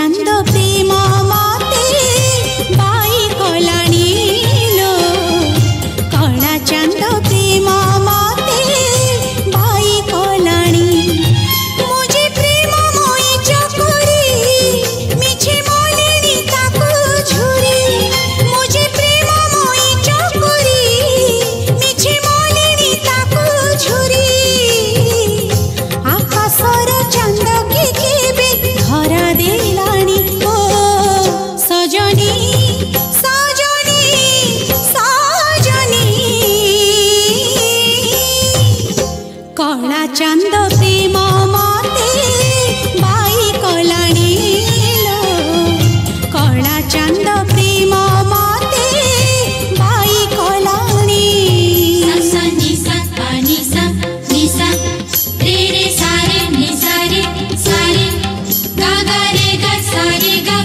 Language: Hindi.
चांद प्रेम मते बाई कलाणी लो कला चांद प्रेम मते बाई कलाणी मुझे प्रेम मोई चकुरी मिछे मोलिनी ताकू झुरी मुझे प्रेम मोई चकुरी मिछे मोलिनी ताकू झुरी आकाशर चांद के केबे धरा देलानी ओ सजनी सजनी सजनी कला चांद प्रेम मते बाई कलाणी लो कला चांद प्रेम मते बाई कलाणी सा नि सा पा नि सा रे रे सा रे नि सा रे गा गा रे गा सा रे गा